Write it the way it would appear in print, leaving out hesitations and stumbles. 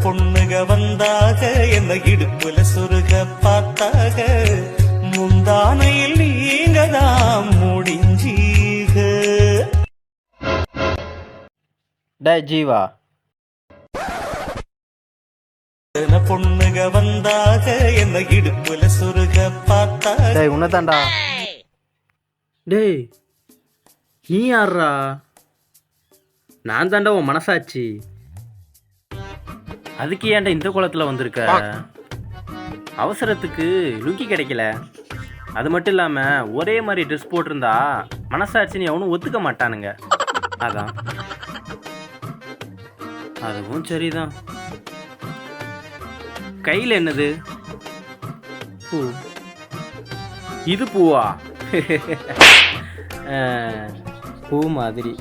பொண்ணுக வந்தாக என்ன இடுப்புல சுருக பார்த்தாக முந்தானையில் நீங்க தான் முடிஞ்சீக. ஜீவா பொண்ணுக வந்தாக என்ன இடுப்புல சுருக பார்த்தாக. உன்னதாண்டா. டேய் நீ யாரா? நான் தாண்டா உன் மனசாட்சி. அதுக்கு ஏன்டா இந்த குளத்துல வந்திருக்க? அவசரத்துக்கு லுங்கி கிடைக்கல. அது மட்டும் இல்லாம ஒரே மாதிரி ட்ரெஸ் போட்டிருந்தா மனசாட்சின்னு எவனும் ஒத்துக்க மாட்டானுங்க. அதான். அதுவும் சரிதான். கையில் என்னது? பூ. இது பூவா? பூ மாதிரி.